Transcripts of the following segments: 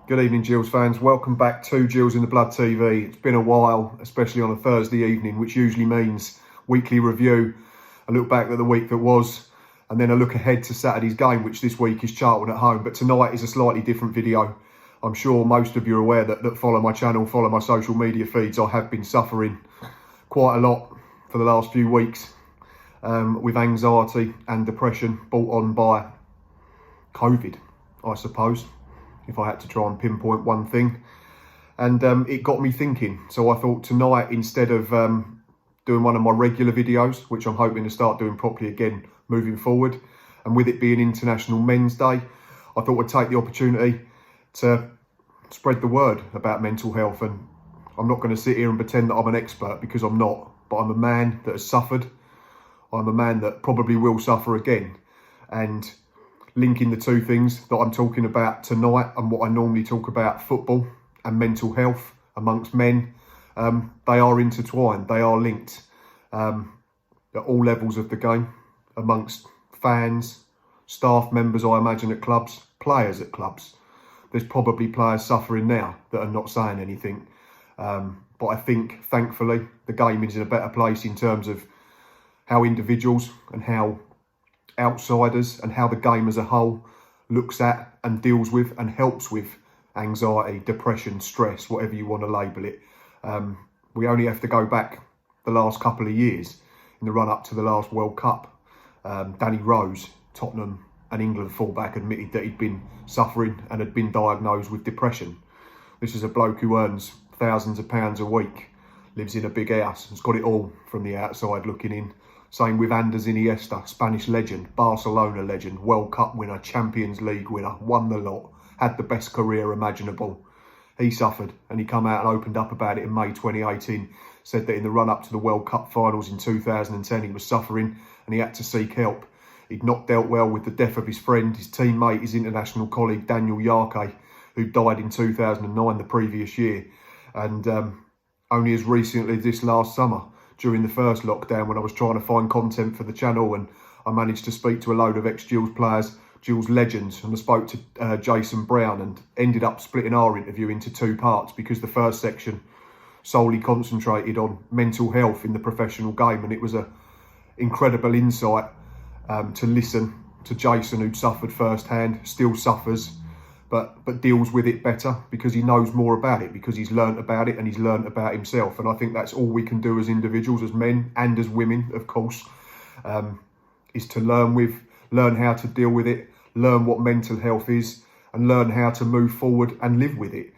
Good evening, Gills fans. Welcome back to Gills in the Blood TV. It's been a while, especially on a Thursday evening, which usually means weekly review, a look back at the week that was, and then a look ahead to Saturday's game, which this week is Charlton at home. But tonight is a slightly different video. I'm sure most of you are aware that follow my channel, follow my social media feeds. I have been suffering quite a lot for the last few weeks with anxiety and depression brought on by COVID, I suppose, if I had to try and pinpoint one thing. And it got me thinking. So I thought tonight, instead of doing one of my regular videos, which I'm hoping to start doing properly again moving forward, and with it being International Men's Day, I thought I'd take the opportunity to spread the word about mental health. And I'm not going to sit here and pretend that I'm an expert, because I'm not, but I'm a man that has suffered. I'm a man that probably will suffer again. And linking the two things that I'm talking about tonight and what I normally talk about, football and mental health amongst men, they are intertwined, they are linked at all levels of the game, amongst fans, staff members, I imagine, at clubs, players at clubs. There's probably players suffering now that are not saying anything. But I think, thankfully, the game is in a better place in terms of how individuals and how outsiders and how the game as a whole looks at and deals with and helps with anxiety, depression, stress, whatever you want to label it. We only have to go back the last couple of years in the run up to the last World Cup. Danny Rose, Tottenham and England fullback, admitted that he'd been suffering and had been diagnosed with depression. This is a bloke who earns thousands of pounds a week, lives in a big house, has got it all from the outside looking in. Same with Andres Iniesta, Spanish legend, Barcelona legend, World Cup winner, Champions League winner, won the lot, had the best career imaginable. He suffered, and he come out and opened up about it in May 2018, said that in the run-up to the World Cup finals in 2010, he was suffering and he had to seek help. He'd not dealt well with the death of his friend, his teammate, his international colleague, Daniel Yarke, who died in 2009, the previous year. And only as recently as this last summer, during the first lockdown, when I was trying to find content for the channel, and I managed to speak to a load of ex-Gills players, Gills legends, and I spoke to Jason Brown, and ended up splitting our interview into two parts, because the first section solely concentrated on mental health in the professional game, and it was a incredible insight to listen to Jason, who'd suffered firsthand, still suffers, but deals with it better because he knows more about it, because he's learnt about it and he's learnt about himself. And I think that's all we can do as individuals, as men and as women, of course, is to learn how to deal with it, learn what mental health is, and learn how to move forward and live with it.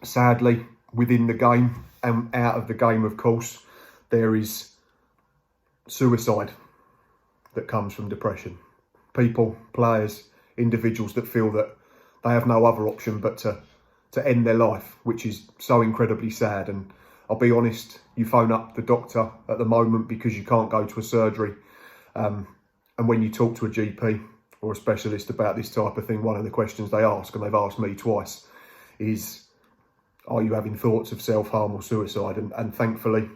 Sadly, within the game and out of the game, of course, there is suicide that comes from depression. People, players, individuals that feel that they have no other option but to end their life, which is so incredibly sad. And I'll be honest, you phone up the doctor at the moment because you can't go to a surgery. And when you talk to a GP or a specialist about this type of thing, one of the questions they ask, and they've asked me twice, is, are you having thoughts of self-harm or suicide? And thankfully,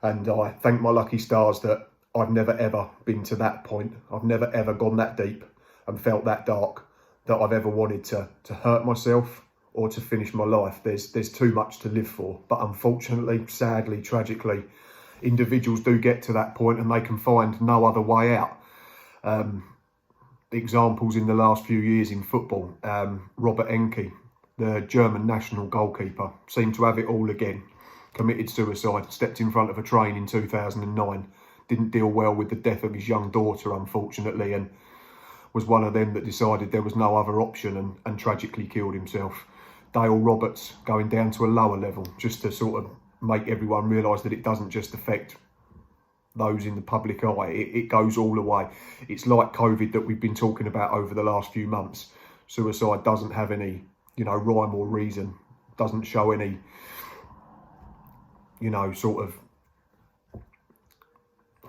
and I thank my lucky stars that I've never ever been to that point. I've never ever gone that deep and felt that dark, that I've ever wanted to hurt myself or to finish my life. There's too much to live for. But unfortunately, sadly, tragically, individuals do get to that point and they can find no other way out. Examples in the last few years in football, Robert Enke, the German national goalkeeper, seemed to have it all again. Committed suicide, stepped in front of a train in 2009, didn't deal well with the death of his young daughter, unfortunately, and was one of them that decided there was no other option and tragically killed himself. Dale Roberts going down to a lower level, just to sort of make everyone realise that it doesn't just affect those in the public eye, it goes all the way. It's like COVID that we've been talking about over the last few months. Suicide doesn't have any, rhyme or reason, doesn't show any, sort of,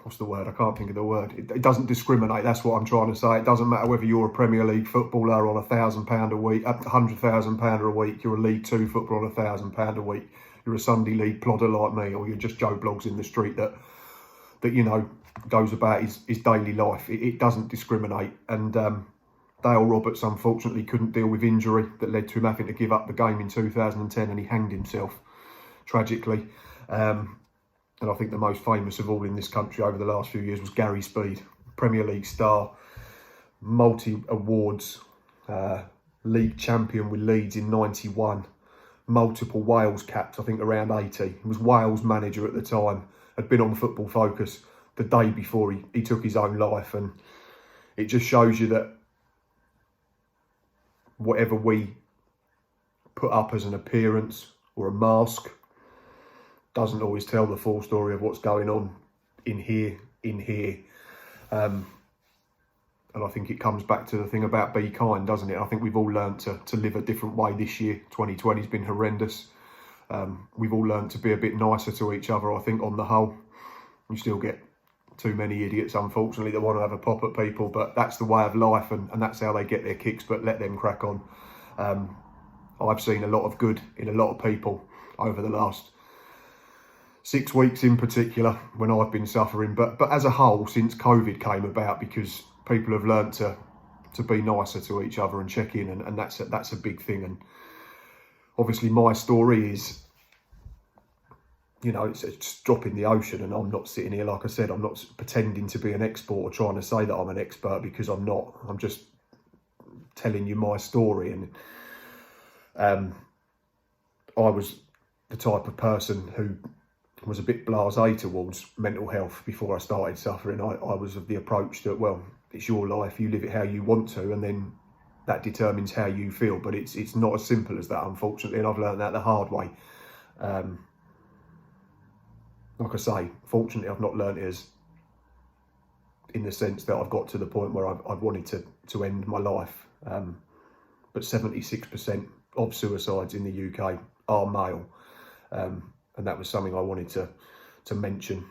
what's the word? I can't think of the word. It doesn't discriminate. That's what I'm trying to say. It doesn't matter whether you're a Premier League footballer on £1,000 a week, £100,000 a week, you're a League Two footballer on £1,000 a week, you're a Sunday League plodder like me, or you're just Joe Bloggs in the street that goes about his daily life. It doesn't discriminate. And Dale Roberts unfortunately couldn't deal with injury that led to him having to give up the game in 2010, and he hanged himself tragically. And I think the most famous of all in this country over the last few years was Gary Speed, Premier League star, multi-awards, league champion with Leeds in 91, multiple Wales caps, I think around 80. He was Wales manager at the time, had been on Football Focus the day before he took his own life. And it just shows you that whatever we put up as an appearance or a mask doesn't always tell the full story of what's going on in here. And I think it comes back to the thing about be kind, doesn't it? I think we've all learned to live a different way this year. 2020 has been horrendous. We've all learned to be a bit nicer to each other, I think, on the whole. You still get too many idiots, unfortunately, that want to have a pop at people, but that's the way of life, and that's how they get their kicks, but let them crack on. I've seen a lot of good in a lot of people over the last 6 weeks in particular when I've been suffering, but as a whole since COVID came about, because people have learned to be nicer to each other and check in, and that's a big thing. And obviously my story is, you know, it's a drop in the ocean, and I'm not sitting here, like I said, I'm not pretending to be an expert or trying to say that I'm an expert, because I'm not. I'm just telling you my story. And I was the type of person who was a bit blasé towards mental health before I started suffering. I was of the approach that, well, it's your life, you live it how you want to, and then that determines how you feel. But it's not as simple as that, unfortunately, and I've learned that the hard way. Like I say, fortunately, I've not learned it as in the sense that I've got to the point where I've wanted to end my life. But 76% of suicides in the UK are male. And that was something I wanted to mention,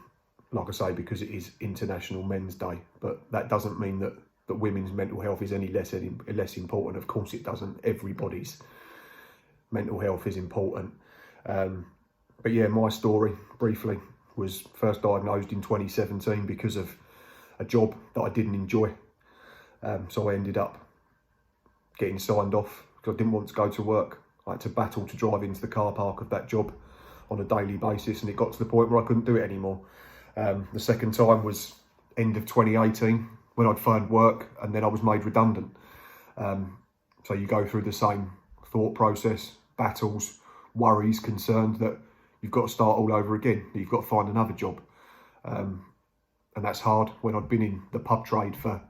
like I say, because it is International Men's Day. But that doesn't mean that women's mental health is any less important. Of course it doesn't. Everybody's mental health is important. But yeah, my story, briefly, was first diagnosed in 2017 because of a job that I didn't enjoy. So I ended up getting signed off because I didn't want to go to work. I had to battle to drive into the car park of that job on a daily basis, and it got to the point where I couldn't do it anymore. The second time was end of 2018 when I'd found work, and then I was made redundant. So you go through the same thought process, battles, worries, concerns that you've got to start all over again. You've got to find another job. And that's hard when I'd been in the pub trade for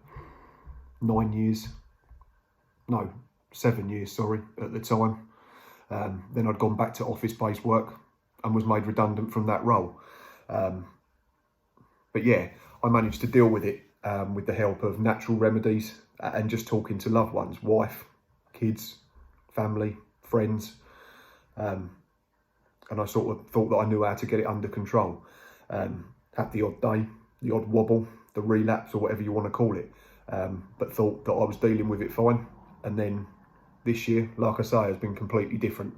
7 years, at the time. Then I'd gone back to office-based work and was made redundant from that role. But yeah, I managed to deal with it with the help of natural remedies and just talking to loved ones, wife, kids, family, friends. And I sort of thought that I knew how to get it under control. Had the odd day, the odd wobble, the relapse, or whatever you want to call it. But thought that I was dealing with it fine. And then this year, like I say, has been completely different.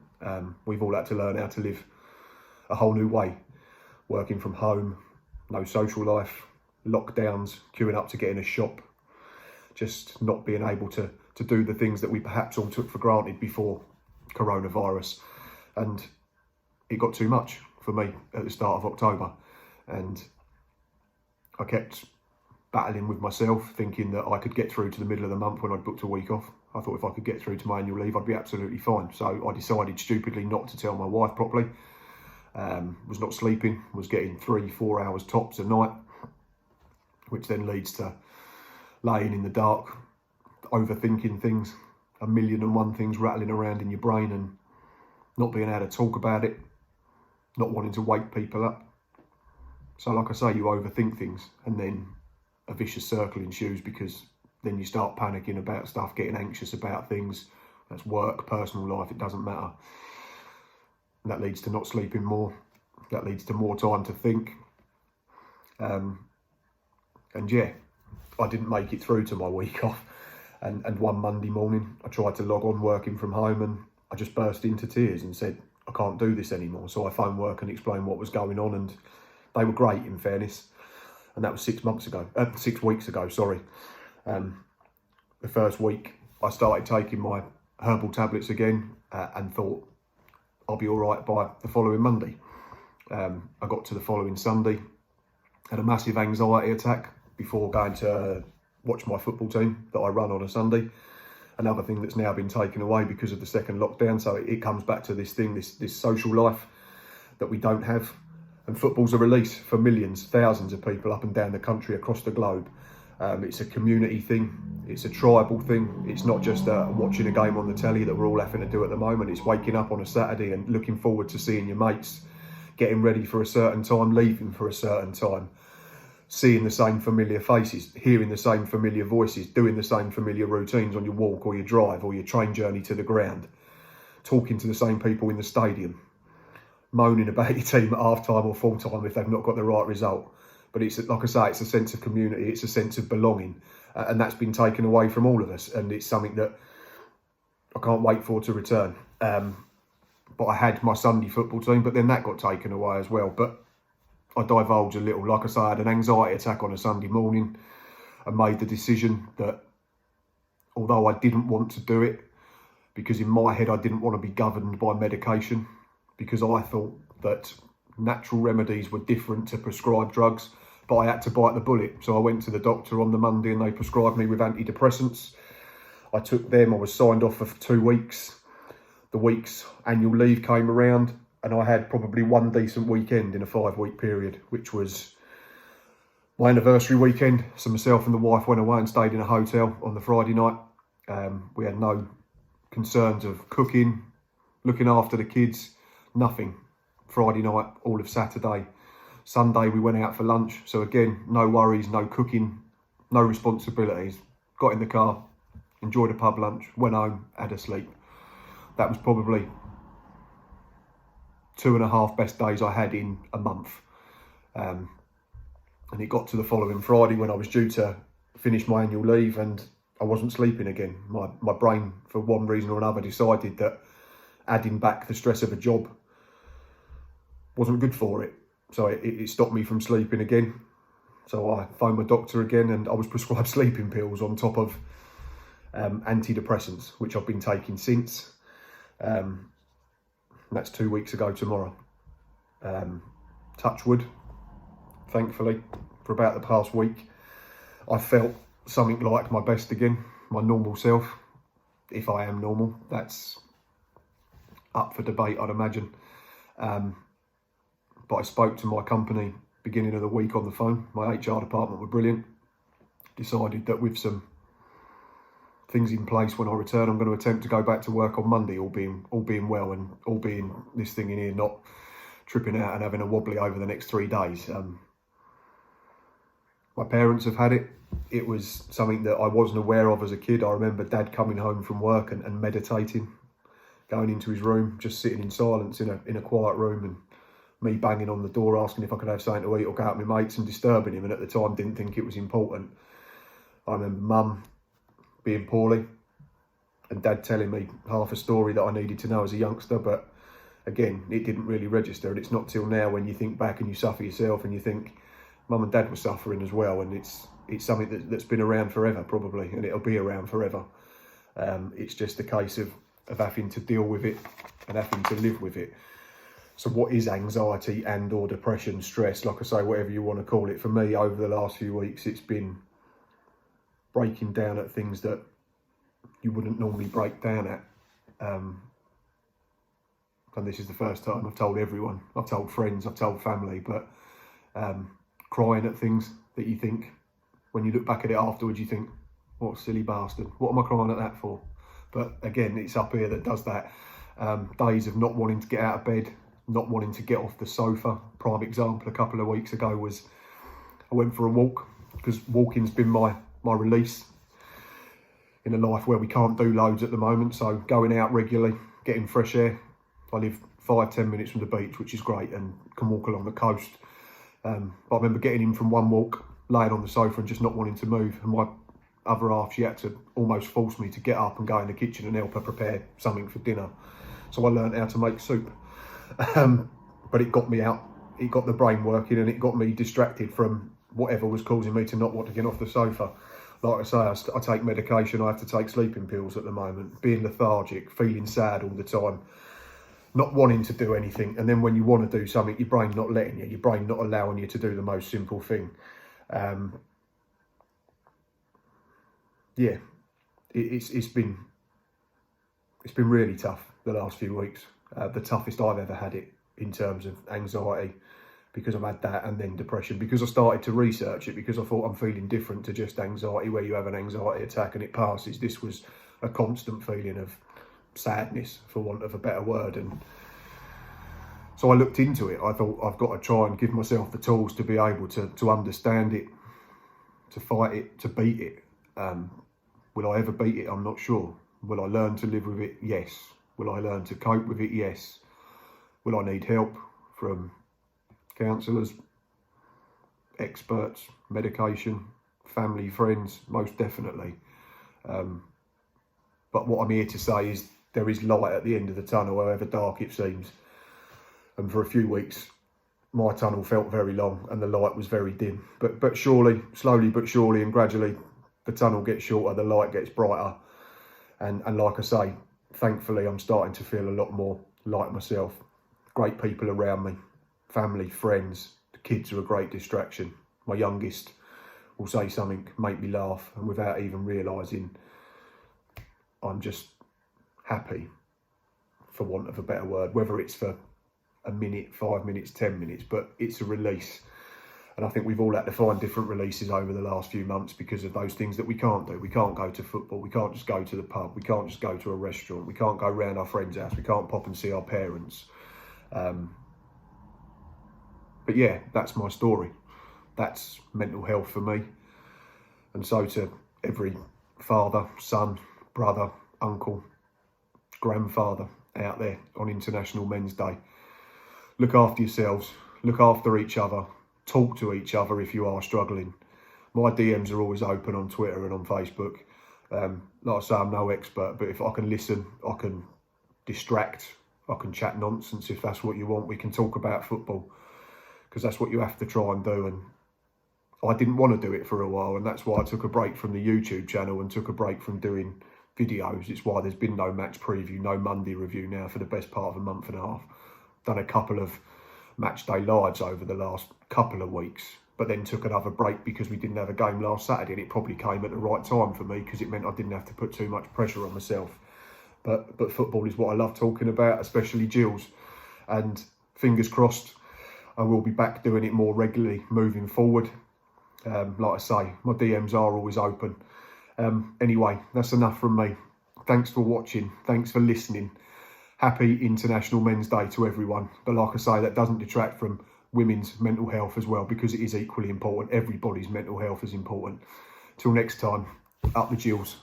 We've all had to learn how to live a whole new way. Working from home, no social life, lockdowns, queuing up to get in a shop, just not being able to do the things that we perhaps all took for granted before coronavirus. And it got too much for me at the start of October. And I kept battling with myself, thinking that I could get through to the middle of the month when I'd booked a week off. I thought if I could get through to my annual leave, I'd be absolutely fine. So I decided stupidly not to tell my wife properly. Was not sleeping, was getting 3-4 hours tops a night, which then leads to laying in the dark, overthinking things, 1,000,001 things rattling around in your brain, and not being able to talk about it, not wanting to wake people up. So like I say, you overthink things, and then a vicious circle ensues, because then you start panicking about stuff, getting anxious about things. That's work, personal life, it doesn't matter. And that leads to not sleeping more. That leads to more time to think. And yeah, I didn't make it through to my week off. And one Monday morning, I tried to log on working from home, and I just burst into tears and said, I can't do this anymore. So I phoned work and explained what was going on, and they were great, in fairness. And that was 6 weeks ago, sorry. the first week, I started taking my herbal tablets again and thought I'll be all right by the following Monday. I got to the following Sunday, had a massive anxiety attack before going to watch my football team that I run on a Sunday. Another thing that's now been taken away because of the second lockdown. So it comes back to this thing, this social life that we don't have. And football's a release for millions, thousands of people up and down the country, across the globe. It's a community thing, it's a tribal thing. It's not just watching a game on the telly that we're all having to do at the moment. It's waking up on a Saturday and looking forward to seeing your mates, getting ready for a certain time, leaving for a certain time, seeing the same familiar faces, hearing the same familiar voices, doing the same familiar routines on your walk or your drive or your train journey to the ground, talking to the same people in the stadium, moaning about your team at half-time or full-time if they've not got the right result. But it's, like I say, it's a sense of community, it's a sense of belonging, and that's been taken away from all of us, and it's something that I can't wait for to return. But I had my Sunday football team, but then that got taken away as well. But I divulge a little. Like I say, I had an anxiety attack on a Sunday morning and made the decision that although I didn't want to do it, because in my head I didn't want to be governed by medication, because I thought that natural remedies were different to prescribed drugs, but I had to bite the bullet. So I went to the doctor on the Monday and they prescribed me with antidepressants. I took them, I was signed off for 2 weeks. The week's annual leave came around and I had probably one decent weekend in a 5-week period, which was my anniversary weekend. So myself and the wife went away and stayed in a hotel on the Friday night. We had no concerns of cooking, looking after the kids, nothing. Friday night, all of Saturday. Sunday we went out for lunch. So again, no worries, no cooking, no responsibilities. Got in the car, enjoyed a pub lunch, went home, had a sleep. That was probably 2.5 best days I had in a month. And it got to the following Friday when I was due to finish my annual leave and I wasn't sleeping again. My brain, for one reason or another, decided that adding back the stress of a job wasn't good for it. So it stopped me from sleeping again. So I phoned my doctor again and I was prescribed sleeping pills on top of antidepressants, which I've been taking since. That's 2 weeks ago tomorrow. Touch wood, thankfully, for about the past week, I felt something like my best again, my normal self. If I am normal, that's up for debate, I'd imagine. But I spoke to my company beginning of the week on the phone. My HR department were brilliant. Decided that with some things in place when I return, I'm going to attempt to go back to work on Monday, all being well, and all being this thing in here not tripping out and having a wobbly over the next 3 days. My parents have had it. It was something that I wasn't aware of as a kid. I remember Dad coming home from work and meditating, going into his room, just sitting in silence in a quiet room, and me banging on the door asking if I could have something to eat or go out with my mates and disturbing him, and at the time didn't think it was important. I remember Mum being poorly and Dad telling me half a story that I needed to know as a youngster, but again, it didn't really register. And it's not till now when you think back and you suffer yourself and you think Mum and Dad were suffering as well, and it's something that's been around forever probably, and it'll be around forever. It's just a case of having to deal with it and having to live with it. So what is anxiety and or depression, stress, like I say, whatever you want to call it? For me, over the last few weeks, it's been breaking down at things that you wouldn't normally break down at. And this is the first time I've told everyone. I've told friends, I've told family, but crying at things that you think, when you look back at it afterwards, you think, what a silly bastard. What am I crying at that for? But again, it's up here that does that. Days of not wanting to get out of bed, not wanting to get off the sofa. Prime example a couple of weeks ago was I went for a walk, because walking's been my release in a life where we can't do loads at the moment. So going out regularly, getting fresh air. I live 5-10 minutes from the beach, which is great, and can walk along the coast. But I remember getting in from one walk, laying on the sofa and just not wanting to move. And my other half, she had to almost force me to get up and go in the kitchen and help her prepare something for dinner. So I learned how to make soup. But it got me out, it got the brain working, and it got me distracted from whatever was causing me to not want to get off the sofa. Like I say, I take medication, I have to take sleeping pills at the moment, being lethargic, feeling sad all the time, not wanting to do anything. And then when you want to do something, your brain not letting you, your brain not allowing you to do the most simple thing. Yeah, it's been really tough the last few weeks. The toughest I've ever had it in terms of anxiety, because I've had that and then depression, because I started to research it, because I thought I'm feeling different to just anxiety, where you have an anxiety attack and it passes. This was a constant feeling of sadness, for want of a better word. And so I looked into it. I thought, I've got to try and give myself the tools to be able to understand it, to fight it, to beat it. Will I ever beat it? I'm not sure. Will I learn to live with it? Yes. Will I learn to cope with it? Yes. Will I need help from counsellors, experts, medication, family, friends? Most definitely. But what I'm here to say is there is light at the end of the tunnel, however dark it seems. And for a few weeks, my tunnel felt very long and the light was very dim. But surely, slowly but surely and gradually, the tunnel gets shorter, the light gets brighter. And like I say, thankfully, I'm starting to feel a lot more like myself. Great people around me, family, friends. The kids are a great distraction. My youngest will say something, make me laugh, and without even realising, I'm just happy, for want of a better word, whether it's for a minute, 5 minutes, 10 minutes, but it's a release. And I think we've all had to find different releases over the last few months because of those things that we can't do. We can't go to football. We can't just go to the pub. We can't just go to a restaurant. We can't go round our friend's house. We can't pop and see our parents. But yeah, that's my story. That's mental health for me. And so to every father, son, brother, uncle, grandfather out there on International Men's Day, look after yourselves, look after each other, talk to each other if you are struggling. My DMs are always open on Twitter and on Facebook. Like I say, I'm no expert, but if I can listen, I can distract, I can chat nonsense if that's what you want. We can talk about football, because that's what you have to try and do. And I didn't want to do it for a while, and that's why I took a break from the YouTube channel and took a break from doing videos. It's why there's been no match preview, no Monday review now for the best part of a month and a half. Done a couple of match day lives over the last couple of weeks, but then took another break because we didn't have a game last Saturday, and it probably came at the right time for me because it meant I didn't have to put too much pressure on myself. But football is what I love talking about, especially Gills, and fingers crossed I will be back doing it more regularly moving forward. Like I say, my DMs are always open. Anyway, that's enough from me. Thanks for watching. Thanks for listening. Happy International Men's Day to everyone. But like I say, that doesn't detract from women's mental health as well, because it is equally important. Everybody's mental health is important. Till next time, up the Gills.